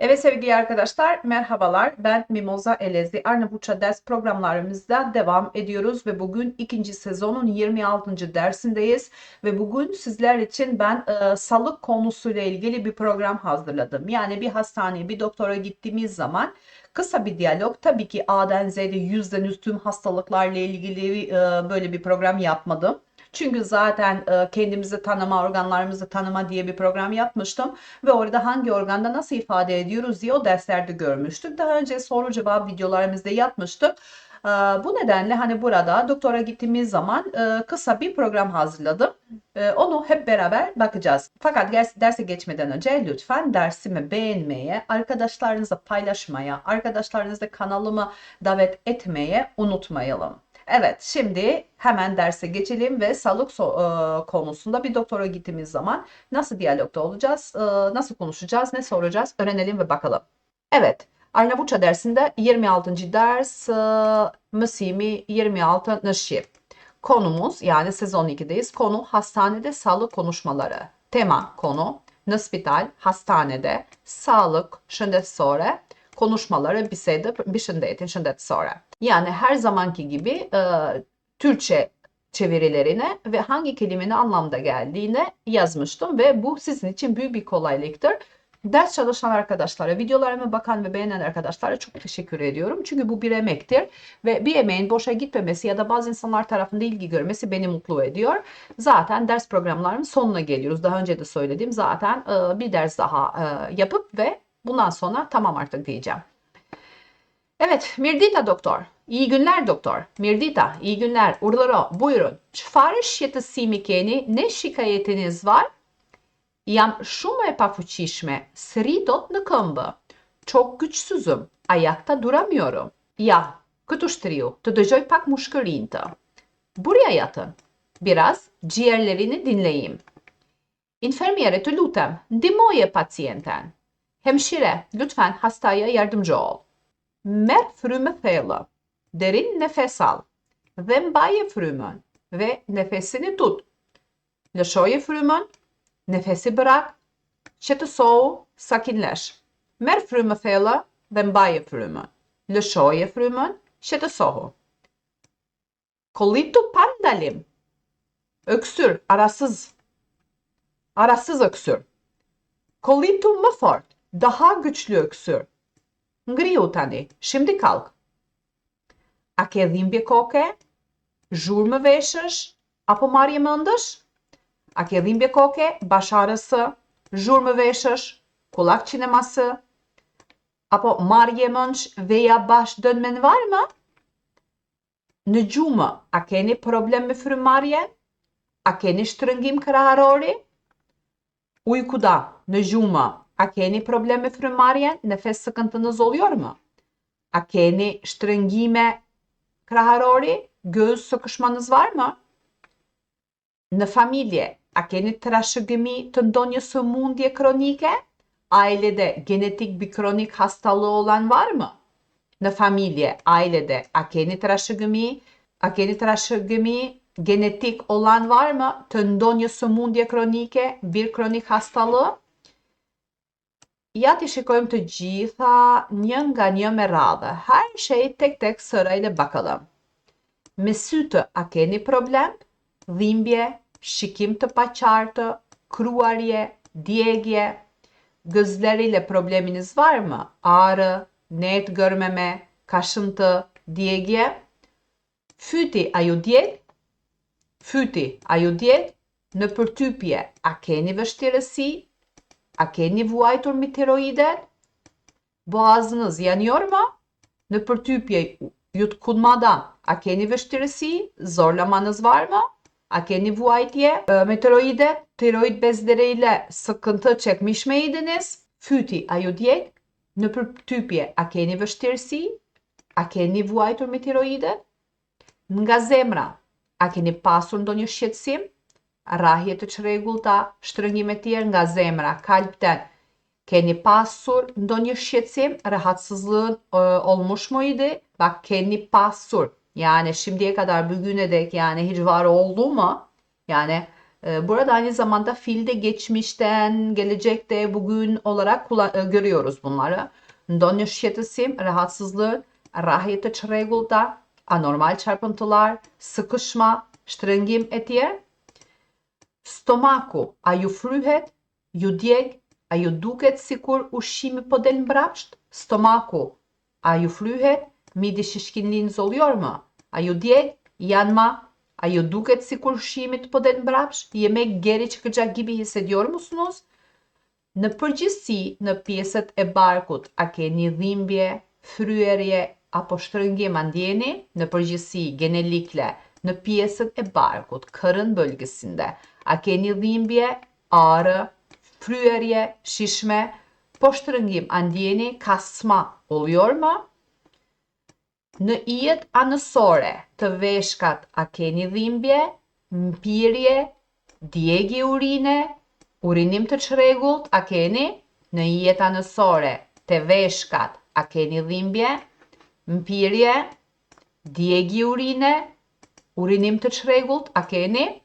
Evet sevgili arkadaşlar, merhabalar. Ben Mimoza Elezi. Arnavutça ders programlarımızda devam ediyoruz ve bugün ikinci sezonun 26. dersindeyiz. Ve bugün sizler için ben sağlık konusuyla ilgili bir program hazırladım. Yani bir hastaneye, bir doktora gittiğimiz zaman kısa bir diyalog. Tabii ki A'dan Z'de yüzden yüz tüm hastalıklarla ilgili böyle bir program yapmadım. Çünkü zaten kendimizi tanıma, organlarımızı tanıma diye bir program yapmıştım. Ve orada hangi organda nasıl ifade ediyoruz diye o derslerde görmüştük. Daha önce soru cevap videolarımızda yapmıştık. Bu nedenle hani burada doktora gittiğimiz zaman kısa bir program hazırladım. Onu hep beraber bakacağız. Fakat derse geçmeden önce lütfen dersimi beğenmeye, arkadaşlarınızla paylaşmaya, arkadaşlarınızla kanalıma davet etmeye unutmayalım. Evet, şimdi hemen derse geçelim ve sağlık konusunda bir doktora gittiğimiz zaman nasıl diyalogda olacağız, nasıl konuşacağız, ne soracağız öğrenelim ve bakalım. Evet, Arnavutça dersinde 26. ders Müsimi 26 Nışı. Konumuz yani sezon 2'deyiz. Konu hastanede sağlık konuşmaları. Tema konu Spital hastanede sağlık şundan sonra konuşmaları bir şundan sonra. Yani her zamanki gibi Türkçe çevirilerine ve hangi kelimenin anlamda geldiğine yazmıştım ve bu sizin için büyük bir kolaylıktır. Ders çalışan arkadaşlara, videolarıma bakan ve beğenen arkadaşlara çok teşekkür ediyorum. Çünkü bu bir emektir ve bir emeğin boşa gitmemesi ya da bazı insanlar tarafından ilgi görmesi beni mutlu ediyor. Zaten ders programlarının sonuna geliyoruz. Daha önce de söyledim. Zaten bir ders daha yapıp ve bundan sonra tamam artık diyeceğim. Evet, Mirdita doktor. İyi günler doktor. Mirdita, iyi günler. Urlaro, buyurun. Çfarë shqetësimi keni? Ne şikayetiniz var? Jam shumë e pafuqishme. Sritot në këmbë. Çok güçsüzüm. Ayakta duramıyorum. Ya, këtu shtriu. Të dëgjoj pak mushkërinjtë. Buraya yatın. Biraz ciğerlerini dinleyeyim. Infermiere, të lutem, ndihmoje pacienten. Hemşire, lütfen hastaya yardımcı ol. Mer frymë thellë. Derin nefes al. Dhe mbaje frymën. Ve nefesini tut. Lëshoje frymën. Nefesi bırak. Qetësohu, sakinleş. Merr frymë thellë dhe mbaje frymën. Lëshoje frymën, qetësohu. Kollitu pandalim. Öksür, arasız. Arasız öksür. Kollitu më fort. Daha güçlü öksür. Ngriu tani, şimdi kalk. A ke dhimbje koke? Zhurmë veshësh? Apo marrje mendësh? A ke dhimbje koke? Baş ağrısı? Zhurmë veshësh? Kulak çınlaması? Apo marrje mendësh veya baş dönmen var mı? Në gjumë, a keni problem me frymarrjen? A keni shtrëngim krahërori? Uykuda, në gjumë, a keni problem me frymarrjen? Nefes sıkıntınız oluyor mu? A keni shtrëngime krahërori? Göğüs sıkışmanız var mı? Në familje, a keni trashëgimi të ndonjë sëmundje kronike? Ailede genetik bir kronik hastalığı olan var mı? Në familje, ailede a keni trashëgimi genetik olan var mı? Të ndonjë sëmundje kronike, bir kronik hastalığı? Ja t'i shikojmë të gjitha një nga një me radhë. Her şey tek tek sırayla bakalım. Me sytë, a keni problem? Dhimbje, shikim të paqartë, kruarje, djegje. Gözleriyle probleminiz var mı? Ağrı, net görmeme, kaşıntı, djegje. Fyti, a ju djeg? Fyti, a ju djeg? Në përtypje, a keni vështirësi? A keni vuajtur mbi tiroidet? Boğazınız yanıyor mu? Në përtypje yutkunmadan a keni vështirësi? Zorlamanız var mı? A keni vuajtje me tiroide? Tiroid bezleriyle sıkıntı çekmiş miydiniz? Fyti, a ju djeg? Në përtypje, a keni vështirësi? A keni vuajtur me tiroidet? Nga zemra, a keni pasur ndonjë shqetësim? Rrahje të çrregullta, shtrëngime të tjerë nga zemra, kalpten. Keni pasur ndonjë shqetësim? Rahatsızlığın olmuş muydu? Bak keni pasur. Yani şimdiye kadar bugüne dek yani hiç var oldu mu? Yani Burada aynı zamanda fiilde geçmişten, gelecekte, bugün olarak görüyoruz bunları. Ndonjë shqetësim, rahatsızlık, rrahje të çrregullta, anormal çarpıntılar, sıkışma, shtrëngim etj. Stomaku, a ju fryhet, ju djeg, a ju duket sikur ushqimi po del mbrapsht? Stomaku, a ju fryhet, midi shishkinlinz oluyor mu? A ju djeg, yanma, a ju duket sikur ushqimi po del mbrapsht? Yemek geri gibi hissediyor musunuz? Në përgjithësi, në pjesët e barkut, a keni dhimbje, fryerje apo shtrëngim a ndjeni? Në përgjithësi, genelikle, në pjesët e barkut, karın bölgesinde, a keni dhimbje, ağrı, fryerje, şişme, po shtrëngim a ndjeni? Kasma oluyor mu? Në ijet anësore të veshkat, a keni dhimbje, mpirje, djegje urine, urinim të çrregullt, a keni? Në ijet anësore të veshkat, a keni dhimbje, mpirje, djegje urine, urinim të çrregullt, a keni?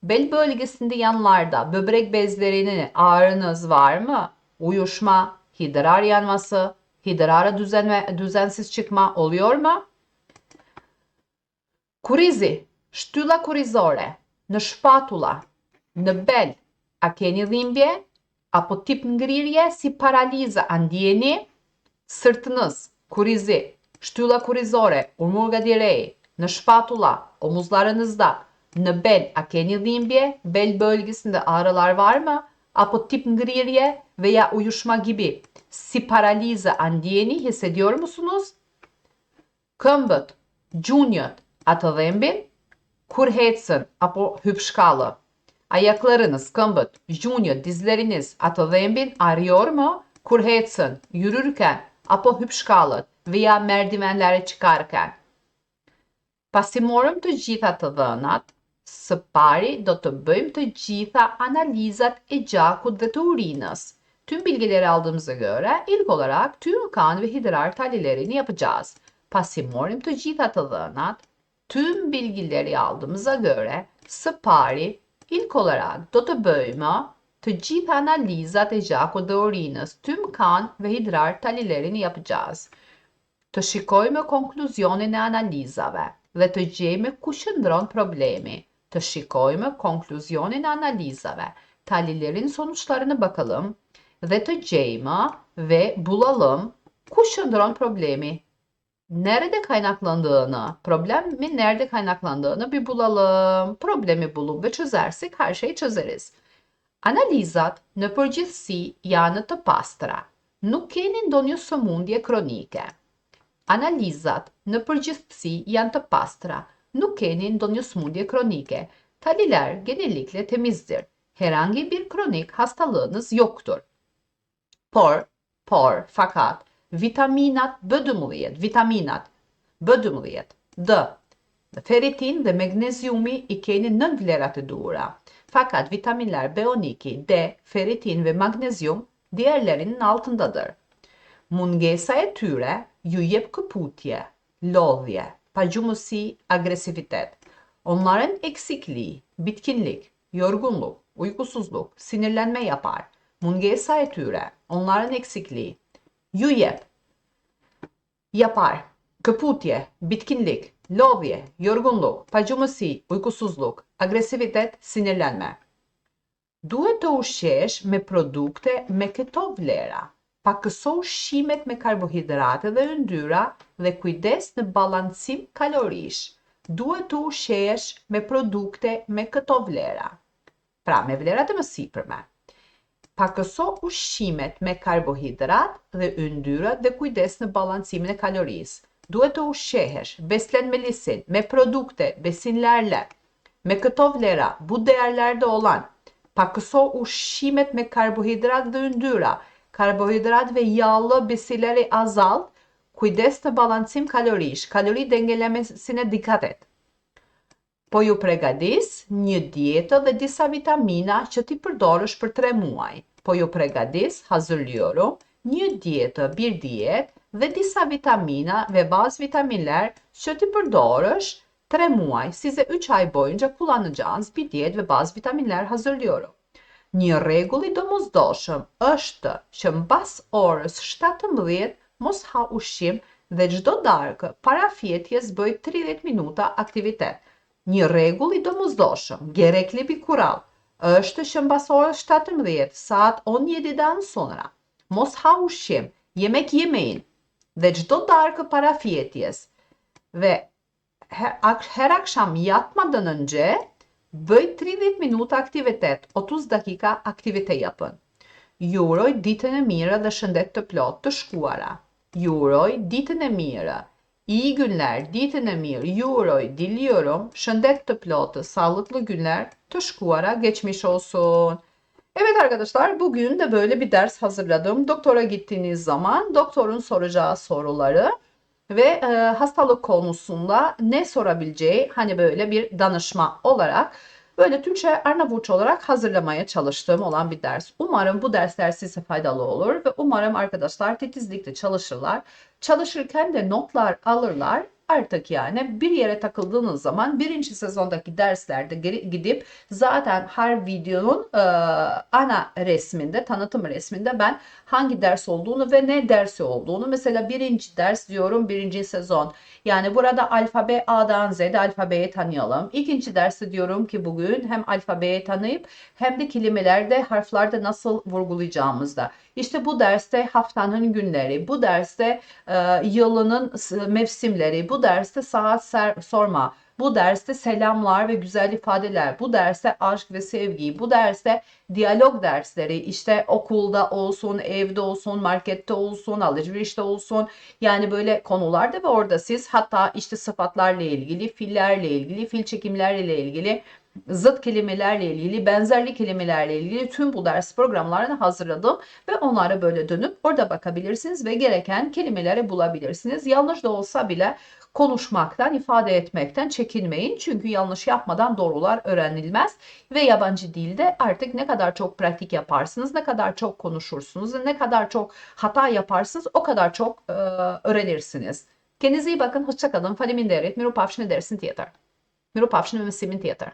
Bel bölgesinde yanlarda böbrek bezlerinin ağrınız var mı? Uyuşma, hidrar yanması, hidrara düzensiz çıkma oluyor mu? Kurizi, shtylla kurizore, në shpatula, në bel, a keni dhimbje? Apo tip ngrirje si paraliza a ndjeni? Sırtınız, kurizi, shtylla kurizore, omurga direği, në shpatula, omuzlarınızda, në bel, a keni dhimbje? Bel bölgesinde ağrılar var mı? Apo tip ngrirje veya uyuşma gibi si paraliza a ndjeni, hissediyor musunuz? Këmbët, gjunjët, a të dhembin? Kur ecën apo hüpshkallë? Ayaklarınız, këmbët, gjunjët, dizleriniz, a të dhembin, ağrıyor mu? Kur ecën, yürürken apo hüpshkallët veya merdivenlere çıkarken? Pasi morëm të gjitha të dhënat, së pari do të bëjmë të gjitha analizat e gjakut dhe të urinës. Tüm bilgileri aldığımıza göre ilk olarak tüm kan ve hidrar tahlillerini yapacağız. Pasi morëm të gjitha të dhënat, tüm bilgileri aldığımıza göre së pari ilk olarak do të bëjmë të gjitha analizat e gjakut dhe urinës, tüm kan ve hidrar tahlillerini yapacağız. Të shikojmë konkluzionin e analizave dhe të gjejmë ku qëndron problemi. Të shikojmë konkluzionin e analizave, tahlillerin sonuçlarına bakalım dhe të gjejmë ve bulalım ku qëndron problemi. Nerede kaynaklandığını, problemin nerede kaynaklandığını bir bulalım. Problemi bulup ve çözersek her şeyi çözeriz. Analizat në përgjithësi janë të pastra. Nuk keni ndonjë sëmundje kronike. Analizat në përgjithësi janë të pastra. Nuk keni ndonjë sëmundje kronike. Tahliller genellikle temizdir. Herhangi bir kronik hastalığınız yoktur. Fakat vitaminat B12, D, ferritin ve magnezyumi i keni nën vlerat e duhura. Fakat vitaminler B12, D, ferritin ve magnezyum diğerlerinin altındadır. Mungesa e tyre ju jep këputje, lodhje, pajumësi, agresivitet. Onların eksikliği, bitkinlik, yorgunluk, uykusuzluk, sinirlenme yapar. Mungesa e tyre, onların eksikliği, ju jep, yapar, këputje, bitkinlik, lodhje, yorgunluk, pajumësi, uykusuzluk, agresivitet, sinirlenme. Duhet të ushqesh me produkte me këto vlera. Pakëso ushqimet me karbohidrate dhe yndyra dhe kujdes në balancim kalorish. Duhet të ushqesh me produkte me këto vlera. Pra, me vlerat e mësipërme. Pakëso ushqimet me karbohidrat dhe yndyra dhe kujdes në balancimin e kalorisë. Duhet të ushqehesh beslen me lisin, me produkte besinlerle, me këto vlera, bu değerlerde olan. Pakëso ushqimet me karbohidrat dhe yndyra, karbohidrat ve yağlı besinleri azalt, kujdes në balancim kalorish, kalori dengelemesine dikkat et. Po ju pregadis një dietë dhe disa vitamina që ti përdorësh për 3 muaj. Po ju pregadis, hazırlıyorum, një dietë, bir diyet dhe disa vitamina ve bazı vitaminler që ti përdorësh 3 muaj, size 3 ay boyunca kullanacağınız bir diyet ve bazı vitaminler hazırlıyorum. Një rregull i domosdoshëm është që mbas orës 17 mos ha ushqim dhe çdo darkë para fjetjes bëj 30 minuta aktivitet. Një rregull i domosdoshëm, gerekli bir kural, është që mbas orës 17 saat 17'den sonra mos ha ushqim, yemek yemeyin ve çdo darkı para fjetjes ve her akşam yatmadan önce bëj 30 minuta aktivitet, 30 dakika aktivite yapın. Ju uroj ditën e mirë dhe shëndet të plot të shkuara. Ju uroj ditën e mirë, iyi günler, ditën e mirë. Ju uroj, diliyorum, shëndet të plotë, sağlıklı günler të shkuara, geçmiş olsun. Evet arkadaşlar, bugün de böyle bir ders hazırladım. Doktora gittiğiniz zaman doktorun soracağı soruları ve hastalık konusunda ne sorabileceği, hani böyle bir danışma olarak böyle Türkçe Arnavutça olarak hazırlamaya çalıştığım olan bir ders. Umarım bu dersler size faydalı olur ve umarım arkadaşlar titizlikle çalışırlar. Çalışırken de notlar alırlar. Artık yani bir yere takıldığınız zaman birinci sezondaki derslerde gidip zaten her videonun ana resminde, tanıtım resminde ben hangi ders olduğunu ve ne dersi olduğunu, mesela birinci ders diyorum, birinci sezon. Yani burada alfabe A'dan Z'de alfabeyi tanıyalım. İkinci dersi diyorum ki bugün hem alfabeyi tanıyıp hem de kelimelerde, harflerde nasıl vurgulayacağımızda. İşte bu derste haftanın günleri, bu derste yılının mevsimleri, bu derste saat sorma, bu derste selamlar ve güzel ifadeler, bu derste aşk ve sevgi, bu derste diyalog dersleri, işte okulda olsun, evde olsun, markette olsun, alışverişte olsun, yani böyle konularda ve orada siz hatta işte sıfatlarla ilgili, fiillerle ilgili, fiil çekimlerle ilgili, zıt kelimelerle ilgili, benzerli kelimelerle ilgili tüm bu ders programlarını hazırladım ve onlara böyle dönüp orada bakabilirsiniz ve gereken kelimeleri bulabilirsiniz. Yanlış da olsa bile konuşmaktan, ifade etmekten çekinmeyin. Çünkü yanlış yapmadan doğrular öğrenilmez ve yabancı dilde artık ne kadar çok pratik yaparsınız, ne kadar çok konuşursunuz, ne kadar çok hata yaparsınız o kadar çok öğrenirsiniz. Kendinize iyi bakın, hoşça kalın. Faleminderit, miropavshne dersin tjetër. Miropavshne me mësimin tjetër.